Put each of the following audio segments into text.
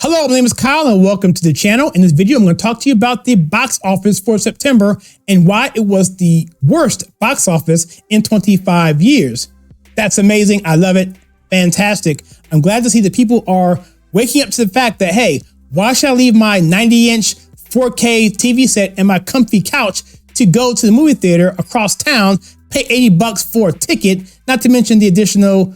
Hello, my name is Kyle and welcome to the channel. In this video, I'm going to talk to you about the box office for September and why it was the worst box office in 25 years. That's amazing. I love it. Fantastic. I'm glad to see that people are waking up to the fact that, hey, why should I leave my 90-inch 4K TV set and my comfy couch to go to the movie theater across town, pay $80 for a ticket, not to mention the additional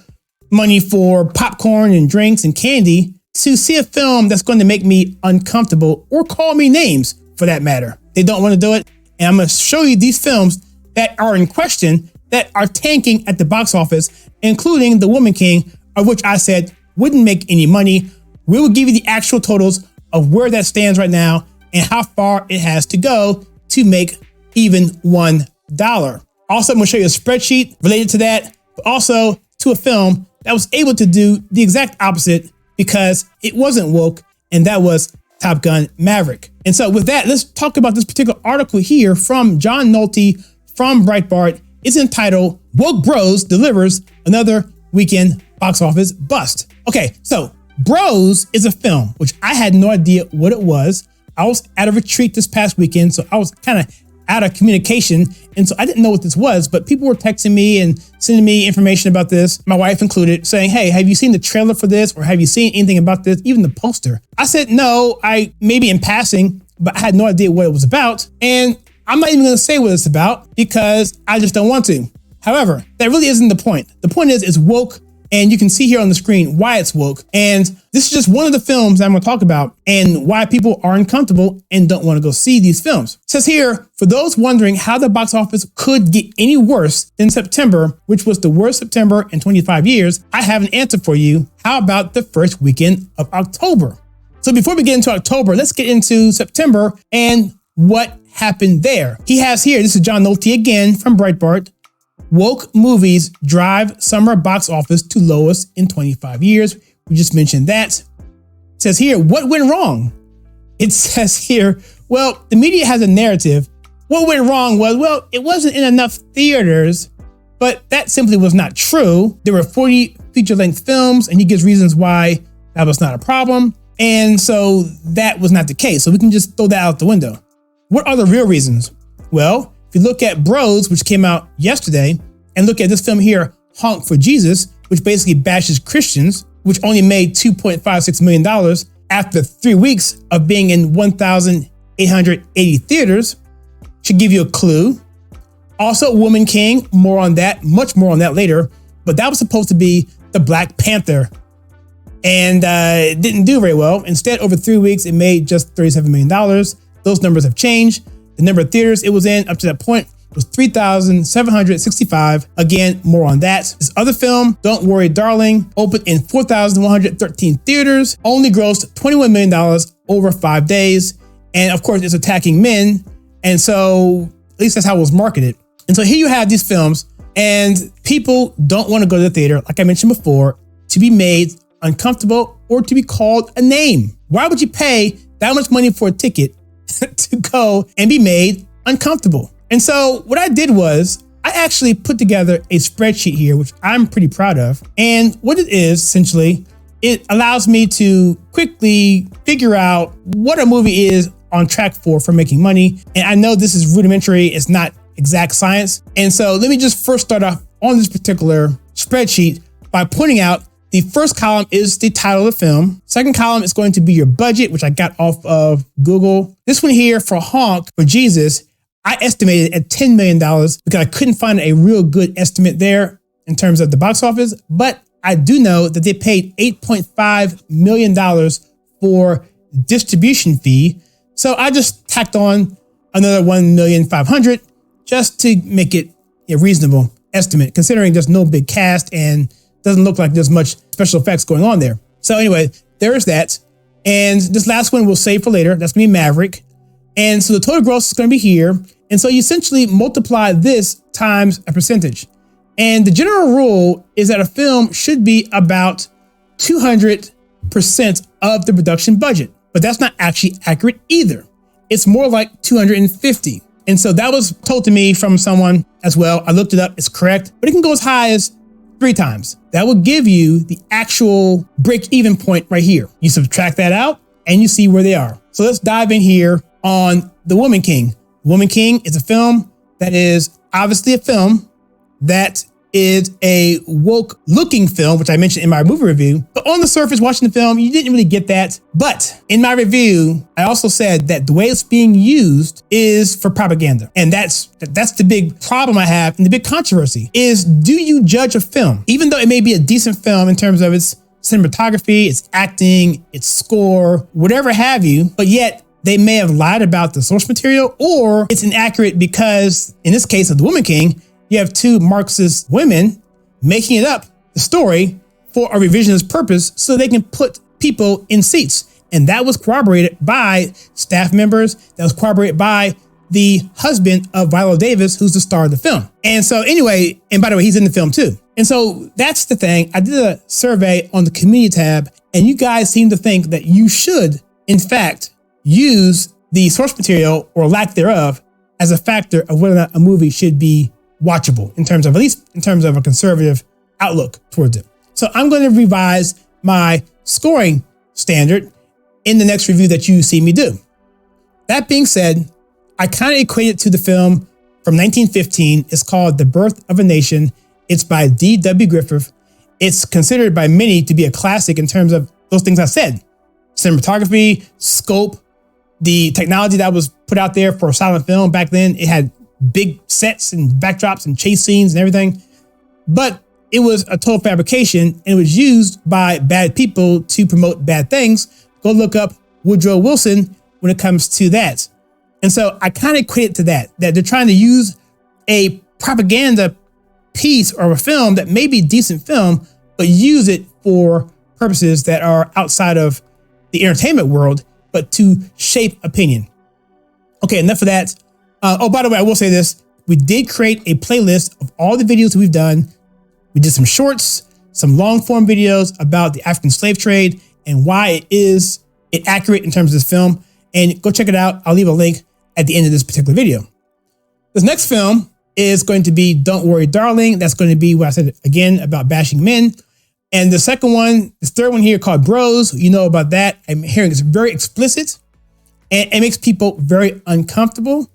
money for popcorn and drinks and candy, to see a film that's going to make me uncomfortable or call me names for that matter. They don't want to do it. And I'm going to show you these films that are in question that are tanking at the box office, including The Woman King, of which I said wouldn't make any money. We will give you the actual totals of where that stands right now and how far it has to go to make even $1. Also, I'm going to show you a spreadsheet related to that, but also to a film that was able to do the exact opposite because it wasn't woke, and that was Top Gun Maverick. And so with that, let's talk about this particular article here from John Nolte from Breitbart. It's entitled, Woke Bros Delivers Another Weekend Box Office Bust. Okay, so Bros is a film, which I had no idea what it was. I was at a retreat this past weekend, so I was kind of out of communication. And so I didn't know what this was, but people were texting me and sending me information about this, my wife included, saying, hey, have you seen the trailer for this? Or have you seen anything about this? Even the poster. I said, no, I maybe in passing, but I had no idea what it was about. And I'm not even going to say what it's about because I just don't want to. However, that really isn't the point. The point is it's woke, and you can see here on the screen why it's woke. And this is just one of the films I'm going to talk about and why people are uncomfortable and don't want to go see these films. It says here, for those wondering how the box office could get any worse than September, which was the worst September in 25 years, I have an answer for you. How about the first weekend of October? So before we get into October, let's get into September and what happened there. He has here, this is John Nolte again from Breitbart. Woke movies drive summer box office to lowest in 25 years. We just mentioned that. It says here, what went wrong? It says here, well, the media has a narrative. What went wrong was, well, it wasn't in enough theaters, but that simply was not true. There were 40 feature-length films, and he gives reasons why that was not a problem. And so that was not the case. So we can just throw that out the window. What are the real reasons? Well, if you look at Bros, which came out yesterday, and look at this film here, Honk for Jesus, which basically bashes Christians, which only made $2.56 million after 3 weeks of being in 1,880 theaters, should give you a clue. Also, Woman King, more on that, much more on that later, but that was supposed to be the Black Panther, and it didn't do very well. Instead, over 3 weeks, it made just $37 million. Those numbers have changed. The number of theaters it was in up to that point was 3,765. Again, more on that. This other film, Don't Worry Darling, opened in 4,113 theaters, only grossed $21 million over 5 days. And of course, it's attacking men. And so at least that's how it was marketed. And so here you have these films, and people don't want to go to the theater, like I mentioned before, to be made uncomfortable or to be called a name. Why would you pay that much money for a ticket to go and be made uncomfortable? And so what I did was I actually put together a spreadsheet here, which I'm pretty proud of. And what it is, essentially, it allows me to quickly figure out what a movie is on track for making money. And I know this is rudimentary. It's not exact science. And so let me just first start off on this particular spreadsheet by pointing out the first column is the title of the film. Second column is going to be your budget, which I got off of Google. This one here for Honk for Jesus, I estimated at $10 million because I couldn't find a real good estimate there in terms of the box office. But I do know that they paid $8.5 million for distribution fee. So I just tacked on another $1,500,000 just to make it a reasonable estimate, considering there's no big cast and doesn't look like there's much special effects going on there. So anyway, there's that. And this last one we'll save for later. That's gonna be Maverick. And so the total gross is gonna be here. And so you essentially multiply this times a percentage. And the general rule is that a film should be about 200% of the production budget, but that's not actually accurate either. It's more like 250. And so that was told to me from someone as well. I looked it up, it's correct, but it can go as high as 3 times. That will give you the actual break-even point right here. You subtract that out and you see where they are. So let's dive in here on The Woman King. Woman King is a film that is obviously a film that is a woke looking film, which I mentioned in my movie review. But on the surface, watching the film, you didn't really get that. But in my review, I also said that the way it's being used is for propaganda. And that's the big problem I have, and the big controversy is, do you judge a film, even though it may be a decent film in terms of its cinematography, its acting, its score, whatever have you, but yet they may have lied about the source material, or it's inaccurate because in this case of The Woman King, you have 2 Marxist women making it up, the story, for a revisionist purpose so they can put people in seats. And that was corroborated by staff members. That was corroborated by the husband of Viola Davis, who's the star of the film. And so anyway, and by the way, he's in the film too. And so that's the thing. I did a survey on the community tab, and you guys seem to think that you should, in fact, use the source material or lack thereof as a factor of whether or not a movie should be watchable in terms of, at least in terms of a conservative outlook towards it. So I'm going to revise my scoring standard in the next review that you see me do. That being said, I kind of equate it to the film from 1915. It's called The Birth of a Nation. It's by D.W. Griffith. It's considered by many to be a classic in terms of those things I said. Cinematography, scope, the technology that was put out there for silent film back then. It had big sets and backdrops and chase scenes and everything. But it was a total fabrication, and it was used by bad people to promote bad things. Go look up Woodrow Wilson when it comes to that. And so I kind of equate it to that they're trying to use a propaganda piece or a film that may be a decent film, but use it for purposes that are outside of the entertainment world, but to shape opinion. Okay, enough of that. Oh, by the way, I will say this. We did create a playlist of all the videos that we've done. We did some shorts, some long form videos about the African slave trade and why it accurate in terms of this film. And go check it out. I'll leave a link at the end of this particular video. This next film is going to be Don't Worry, Darling. That's going to be what I said again about bashing men. And the second one, this third one here called Bros, you know about that. I'm hearing it's very explicit and it makes people very uncomfortable.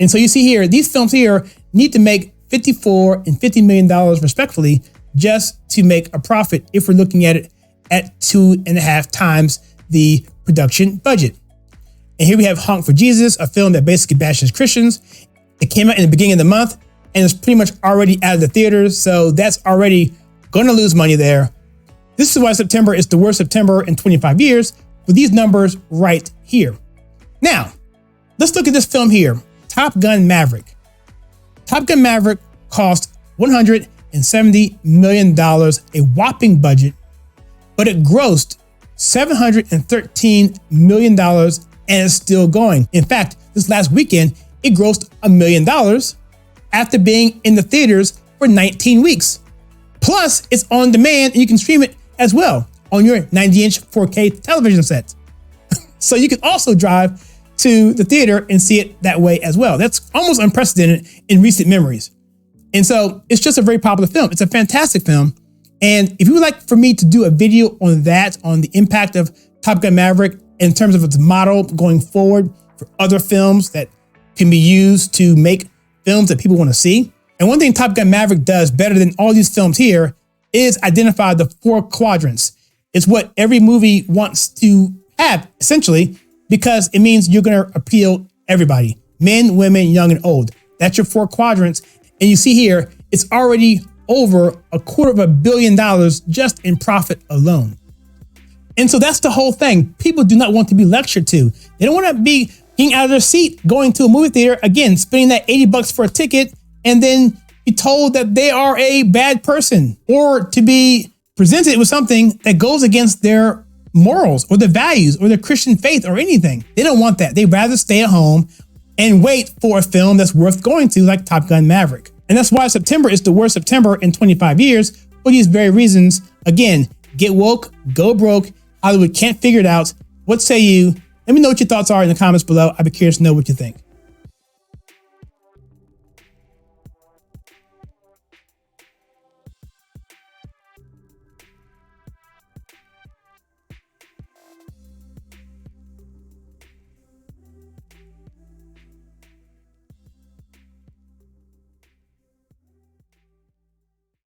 And so you see here, these films here need to make $54 and $50 million respectively just to make a profit if we're looking at it at 2.5 times the production budget. And here we have Honk for Jesus, a film that basically bashes Christians. It came out in the beginning of the month and it's pretty much already out of the theaters. So that's already going to lose money there. This is why September is the worst September in 25 years with these numbers right here. Now, let's look at this film here. Top Gun Maverick. Top Gun Maverick cost $170 million, a whopping budget, but it grossed $713 million and it's still going. In fact, this last weekend, it grossed $1 million after being in the theaters for 19 weeks. Plus, it's on demand and you can stream it as well on your 90-inch 4K television set. So you can also drive to the theater and see it that way as well. That's almost unprecedented in recent memories. And so it's just a very popular film. It's a fantastic film. And if you would like for me to do a video on that, on the impact of Top Gun Maverick in terms of its model going forward for other films that can be used to make films that people want to see. And one thing Top Gun Maverick does better than all these films here is identify the 4 quadrants. It's what every movie wants to have, essentially, because it means you're going to appeal everybody, men, women, young, and old. That's your 4 quadrants. And you see here, it's already over $250 million just in profit alone. And so that's the whole thing. People do not want to be lectured to. They don't want to be getting out of their seat, going to a movie theater, again, spending that $80 for a ticket, and then be told that they are a bad person, or to be presented with something that goes against their morals or their values or their Christian faith or anything. They don't want that. They'd rather stay at home and wait for a film that's worth going to, like Top Gun Maverick. And that's why September is the worst September in 25 years for these very reasons. Again, get woke, go broke. Hollywood can't figure it out. What say you? Let me know what your thoughts are in the comments below. I'd be curious to know what you think.